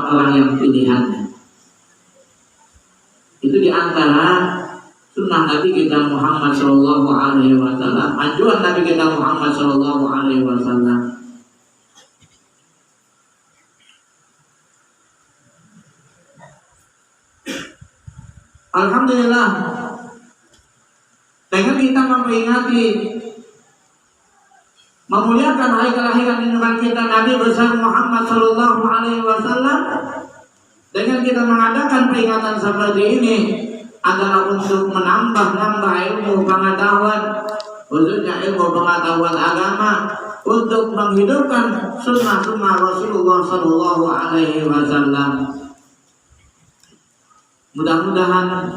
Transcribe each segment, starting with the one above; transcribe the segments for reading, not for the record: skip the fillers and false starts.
orang yang pilihannya. Itu diantara sunnah Nabi kita Muhammad Shallallahu Alaihi Wasallam, anjuran Nabi kita Muhammad Shallallahu Alaihi Wasallam. Alhamdulillah, dengan kita memperingati memuliakan hari kelahiran junjungan kita Nabi besar Muhammad Shallallahu Alaihi Wasallam, dengan kita mengadakan peringatan seperti ini adalah untuk menambah ilmu pengetahuan, khususnya ilmu pengetahuan agama, untuk menghidupkan sunnah-sunnah Rasulullah Shallallahu Alaihi Wasallam. Mudah-mudahan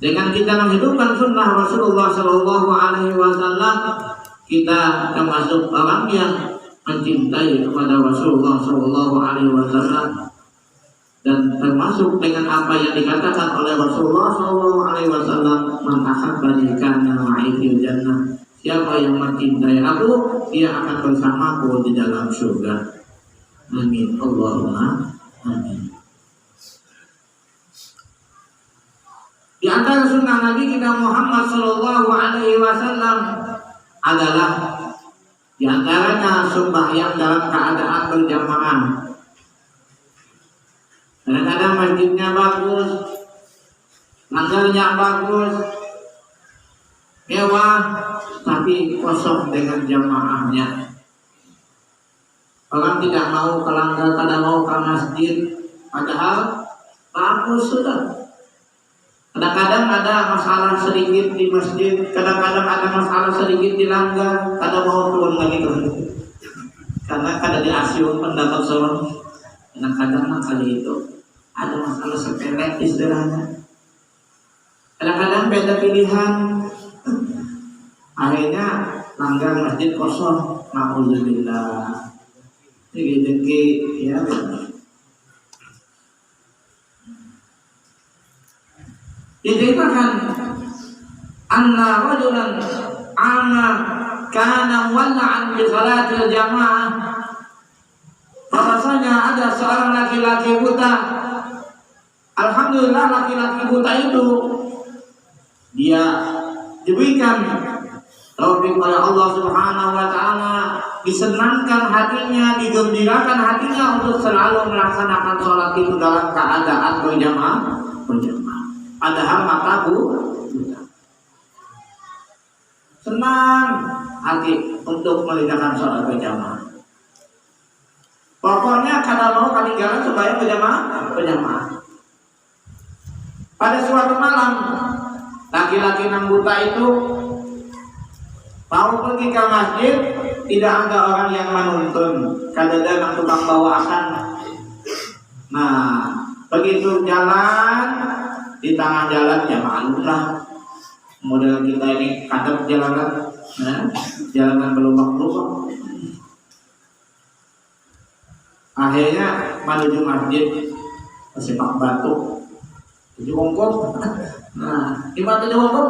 dengan kita menghidupkan sunnah Rasulullah Shallallahu Alaihi Wasallam, kita termasuk orang yang mencintai kepada Rasulullah Shallallahu Alaihi Wasallam, dan termasuk dengan apa yang dikatakan oleh Rasulullah Shallallahu Alaihi Wasallam, man ahabbani kana ma'i fil jannah. Siapa yang mencintai aku, dia akan bersamaku di dalam surga. Amin. Allahumma amin. Di antara sunnah Nabi kita Muhammad Shallallahu Alaihi Wasallam adalah di antaranya sembahyang dalam keadaan berjamaah. Kadang-kadang masjidnya bagus, langgarnya bagus, mewah, tapi kosong dengan jamaahnya. Orang tidak mau ke langgar, tidak mau ke masjid, padahal bagus sudah. Kadang-kadang ada masalah sedikit di masjid, kadang-kadang ada masalah sedikit di langgar, kadang mau turun lagi ke masjid. Karena kadang diasiun pendapat seorang, kadang-kadang kali itu ada masalah sepele istilahnya. Kadang-kadang beda pilihan, akhirnya langgar masjid kosong. Na'udzubillah. Dikit-dikit ya. Diceritakan anna rajulan ama kana muwalla'an bi salatil jamaah, bahwasanya ada seorang laki-laki buta. Alhamdulillah, laki-laki buta itu dia diberikan taufik oleh Allah Subhanahu wa taala, disenangkan hatinya, digembirakan hatinya untuk selalu melaksanakan sholat itu dalam keadaan berjamaah. Padahal mata buta. Senang hati untuk mengerjakan sholat berjamaah. Pokoknya kalau mau ketinggalan supaya berjamaah. Pada suatu malam, laki-laki yang buta itu mau pergi ke masjid, tidak ada orang yang menuntun. Kadang-kadang yang tukang bawa akan. Nah, begitu jalan, di tengah jalan ya maklumlah, model kita ini kadang jalanan, jalanan berlubang-lubang. Akhirnya menuju masjid, sepak batu, tujuh ongkop. Nah, di mana tujuh ongkop?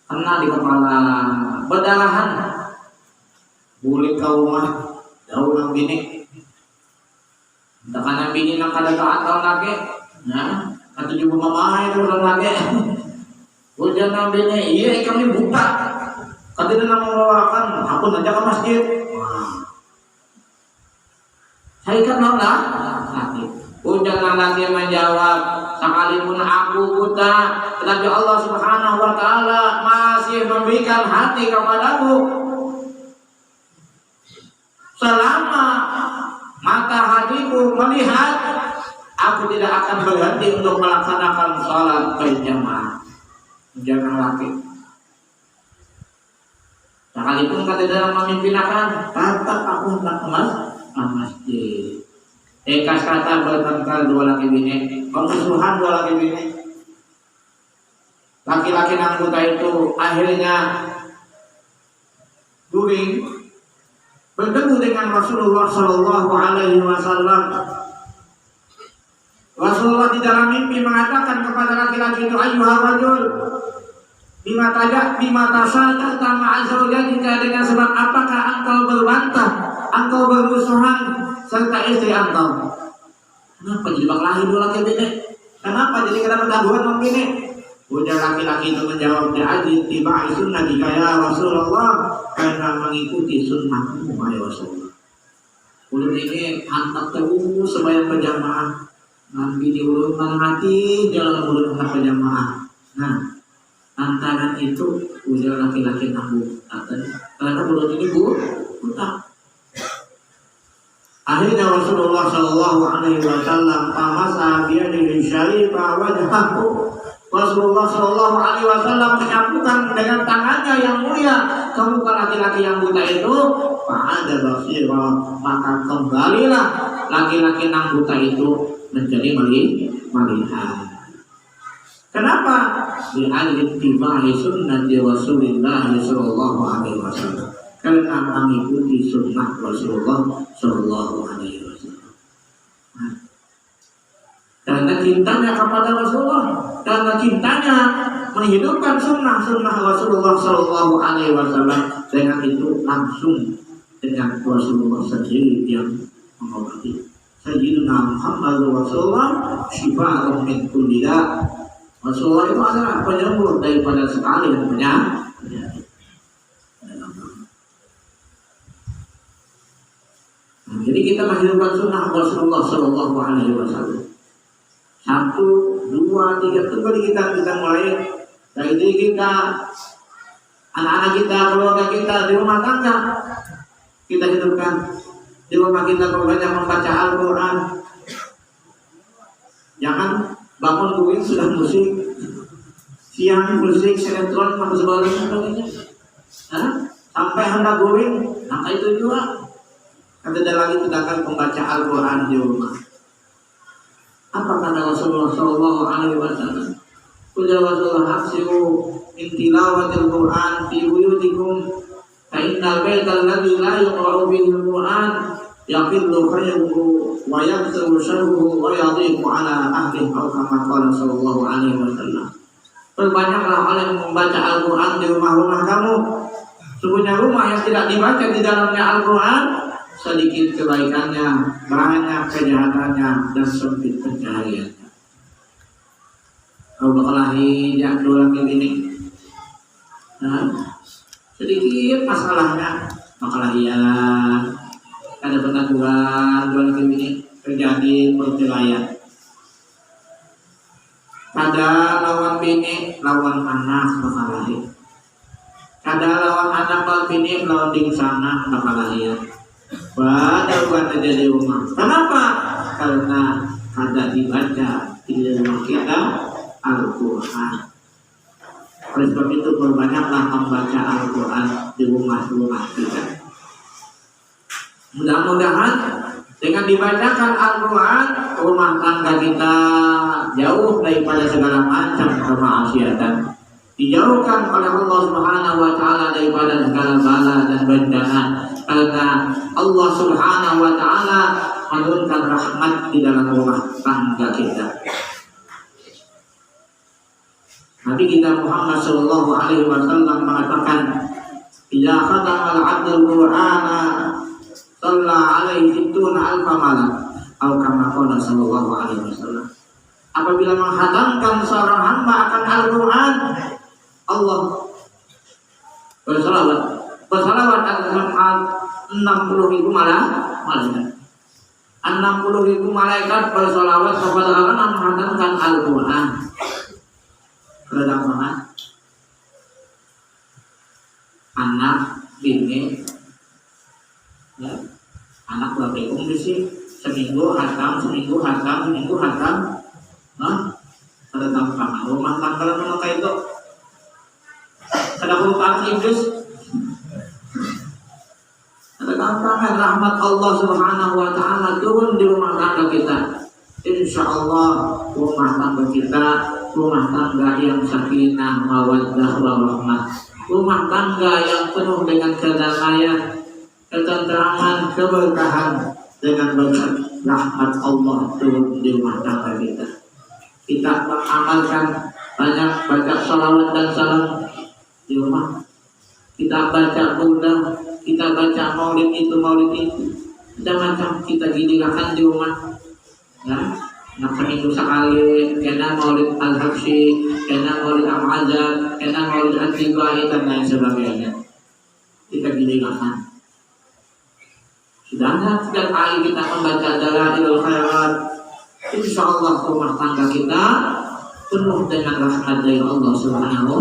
Kena di kepala, berdarahan. Bulik ke rumah, jauh nang bini. Entah karena bini nang kada atau lagi, nah. Atau juga mama itu orang lagi. Ujian nabinya, iya kami buta. Katanya nak membawakan, aku aja ke masjid. Saya kan nolak. Ujian lagi menjawab, sekalipun aku buta, tetapi Allah Subhanahu wa taala masih memberikan hati kepadaku. Selama mata hatiku melihat, aku tidak akan berhenti untuk melaksanakan sholat berjamaah. Jangan laki. Sekalipun kata dalam memimpin akan, tetap aku tak kemas masjid. Ekas kata bertengkar dua laki bini, permusuhan dua laki bini. Laki-laki yang buta itu akhirnya guring bertemu dengan Rasulullah Shallallahu Alaihi Wasallam. Rasulullah di dalam mimpi mengatakan kepada laki-laki itu, ayyuhar rajul, bima tasajata ma'azawjatika, dengan sebab apakah engkau berbantah, engkau bermusuhan serta istri engkau. Kenapa jadi berkelahi dua laki bini? Kenapa jadi kena pertaruhan sama bini? Ujar laki-laki itu menjawab, "Ajid tiba sunnah ya Rasulullah, karena mengikuti sunnahmu ya Rasulullah." Ulun ini hantar terus sembahyang berjamaah. Nabi di ulun hati jalan ulun hantar berjamaah. Nah, antara itu ujar laki-laki aku karena ulun ini buta. Akhirnya Rasulullah Shallallahu Alaihi Wasallam pamasa biadihi syarifah wajhahu. Rasulullah Shallallahu Alaihi Wasallam menyapukan dengan tangannya yang mulia ke muka laki-laki yang buta itu. Ada basirah, maka kembalilah laki-laki yang buta itu menjadi melihat. Kenapa? Di alif tibahi sunnah Rasulullah Shallallahu Alaihi Wasallam. Karena mengikuti sunnah Rasulullah Shallallahu Alaihi Wasallam. Karena cintanya kepada Rasulullah, karena cintanya menghidupkan sunnah Rasulullah Shallallahu Alaihi Wasallam, dengan itu langsung dengan Rasulullah sendiri yang mengobati. Sayyidina Muhammad Rasulullah syifa'un min kulli da'. Rasulullah itu adalah penyembuh daripada sekali yang penyakit. Jadi kita menghidupkan sunnah Rasulullah Shallallahu Alaihi Wasallam. 1, 2, 3 itu kali kita mulai dari diri kita, anak-anak kita, keluarga kita, di rumah tangga kita hidupkan. Di rumah kita banyak membaca Al-Quran. Jangan bangun duit sudah musik, siang musik, sinetron, dan sebagainya. Sampai hendak going, maka itu juga. Ada lagi tindakan membaca Al-Quran di rumah. Apa kata Rasulullah Shallallahu Alaihi Wasallam? Ujar Rasulullah haksiu intilawatil Quran fi buyutikum fa innal baital ladzi la yuqra'u bihi al-Quran yaqillu khayruhu wa yakthuru syarruhu wa yadhiqu ala ahlihi atau kama qala Shallallahu Alaihi Wasallam. Perbanyaklah orang yang membaca Al-Quran di rumah-rumah kamu. Sesungguhnya rumah yang tidak dibaca di dalamnya Al-Quran, sedikit kebaikannya, banyak kejahatannya, dan sempit pencahayaannya. Kalau berkelahi, jangan doang ini. Sedikit masalahnya, berkelahian, ada pertengkaran, doang ini terjadi perceraian. Ada lawan bini, lawan anak berkelahi. Ada lawan anak lawan bini, lawan di sana berkelahian. Pada bukan aja di rumah. Kenapa? Karena ada dibaca di rumah kita Al-Quran. Oleh sebab itu berbanyaklah membaca Al-Quran di rumah-rumah kita. Mudah-mudahan dengan dibacakan Al-Quran, rumah tangga kita jauh daripada segala macam kemaksiatan. Dijauhkan oleh Allah Subhanahu wa Ta'ala daripada segala bala dan bencana. Karena Allah Subhanahu wa Ta'ala menurunkan rahmat di dalam rumah tangga kita. Nabi kita Muhammad Sallallahu Alaihi Wasallam mengatakan, "Idza khatama al-'abdul Qur'ana shalla 'alaihi sittuna alfa malak." Atau kama qala Sallallahu Alaihi Wasallam. Apabila menghatamkan seorang hamba akan Al-Quran, Allah bersalawat akan 60.000 malaikat. 60.000 malaikat bersalawat kepada orang yang menghatamkan Al-Quran. Kedatangan anak bini, ya, anak berapa sih? Seminggu hatam. Ada tampangan rumah tangga nama kayak itu. Ada perubahan Inggris. Ada tampangan rahmat Allah Subhanahu wa Ta'ala turun di rumah tangga kita. Insya Allah rumah tangga kita rumah tangga yang sakinah, mawaddah, warahmah. Rumah tangga yang penuh dengan kedamaian, ketentraman, keberkahan, dengan berkat rahmat Allah turun di rumah tangga kita. Kita mengamalkan banyak baca salawat dan salam di rumah. Kita baca burdah, kita baca maulid itu. Macam kita giliran di rumah. Ya, nak seminggu sekali, kena maulid al-habsyi, kena maulid al-azhar, kena maulid al-tibai dan lain sebagainya. Kita gilingan. Sedangkan setiap kali kita membaca Dalailul Khairat, insya Allah rumah tangga kita penuh dengan rahmat dari Allah Subhanahu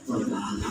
wa Ta'ala.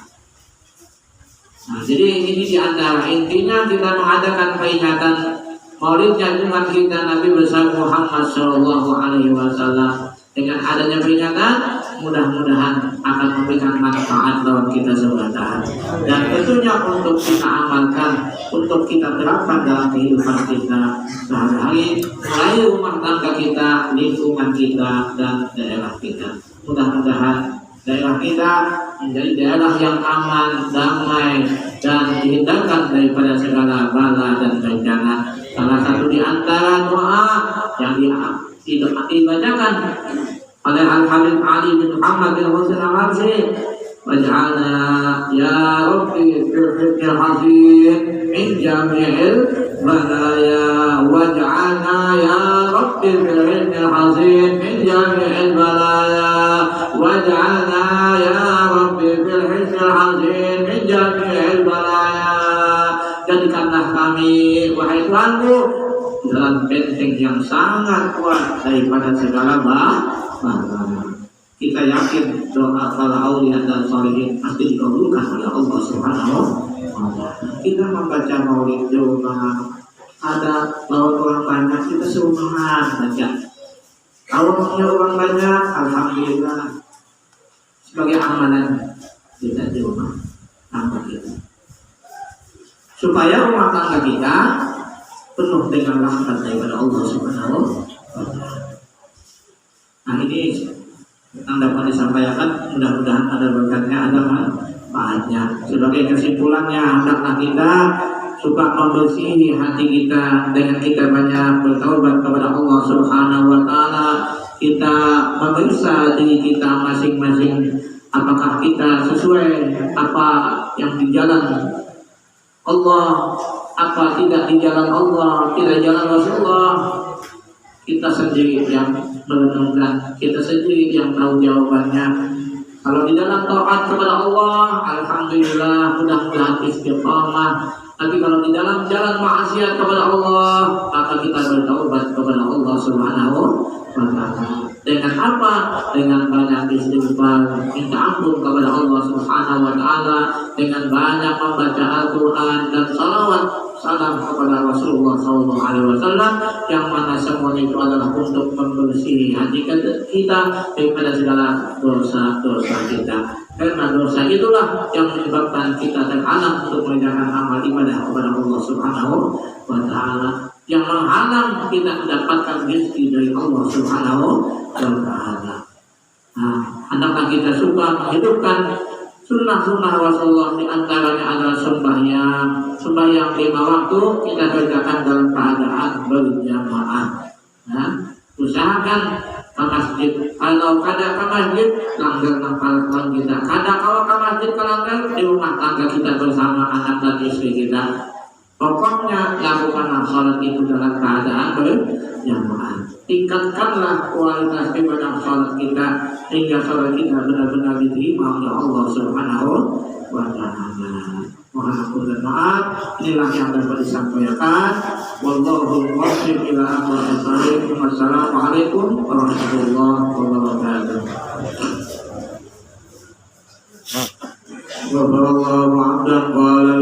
Nah, jadi ini diantara intinya kita mengadakan peringatan Maulidnya Jumat kita Nabi besar Muhammad Shallallahu Alaihi Wasallam. Dengan adanya peringatan, mudah-mudahan akan memberikan manfaat dalam kita sebentar. Dan tentunya untuk kita amalkan, untuk kita terapkan dalam kehidupan kita sehari-hari, mulai rumah tangga kita, lingkungan kita, dan daerah kita. Mudah-mudahan daerah kita menjadi daerah yang aman, damai, dan dihindarkan daripada segala bala dan bencana. Salah satu di antara doa yang dibacakan oleh Al-Habib Ali bin Muhammad bin Husain Al-Harsi, waj'alna ya Rabbi fil hifdzil hafiz min jami'il balaya, waj'alna ya Rabbi fil hifdzil hafiz min jami'il balaya, waj'alna ya Rabbi fil hifdzil hafiz min jami'il balaya. Jadikanlah kami, wahai Tuhanku, dalam benteng yang sangat kuat daripada segala bahaya. Kita yakin doa para aulia dan sholihin pasti dikabulkan oleh Allah Subhanahu wa Ta'ala. Kita membaca maulid di rumah, ada lawan orang banyak, kita serumahan saja. Kalau punya orang banyak, alhamdulillah, sebagai amalan kita di rumah tangga kita, supaya rumah tangga kita penuh dengan rahmat daripada Allah Subhanahu wa Ta'ala. Nah, ini yang dapat disampaikan, mudah-mudahan ada berkatnya, ada manfaatnya. Sebagai kesimpulannya, hendaklah kita suka membersihi hati kita dengan kita banyak bertaubat kepada Allah Subhanahu wa Ta'ala. Kita memeriksa diri kita masing-masing, apakah kita sesuai apa yang di jalan Allah, apa tidak di jalan Allah, tidak jalan Rasulullah. Kita sendiri yang merenungkan, kita sendiri yang tahu jawabannya. Kalau di dalam taat kepada Allah, alhamdulillah, mudah-mudahan istiqamah. Tapi kalau di dalam jalan maksiat kepada Allah, maka kita bertaubat kepada Allah Subhanahu wa Ta'ala. Dengan apa? Dengan banyak istighfar, minta ampun kepada Allah Subhanahu wa Ta'ala, dengan banyak membaca Al-Quran dan salawat salam kepada Rasulullah SAW, yang mana semuanya itu adalah untuk membersih hati kita daripada segala dosa-dosa kita. Karena dosa itulah yang menyebabkan kita terhalang untuk mengerjakan amal ibadah kepada Allah Subhanahu wa Ta'ala, yang menghalang kita mendapatkan rezeki dari Allah Subhanahu wa Ta'ala. Nah, hendaklah kita suka menghidupkan sunnah-sunnah Rasulullah, di antaranya adalah sembahyang 5 waktu kita kerjakan dalam keadaan berjamaah. Nah, usahakan ke masjid. Kalau kada ke masjid, langgar nafal kita. Kalau ke masjid kelanggar, di rumah tangga kita bersama anak dan istri kita. Pokoknya lakukanlah sholat itu dalam keadaan berjamaah. Tingkatkanlah kualitas ibadah sholat kita hingga sholat kita benar-benar diterima oleh Allah Subhanahu wa Ta'ala. Mohon ampun dan maaf. Inilah yang dapat disampaikan. Wallahu muwaffiq ila aqwamit thoriq. Wassalamualaikum warahmatullahi wabarakatuh. Wa sallallahu 'abdan qala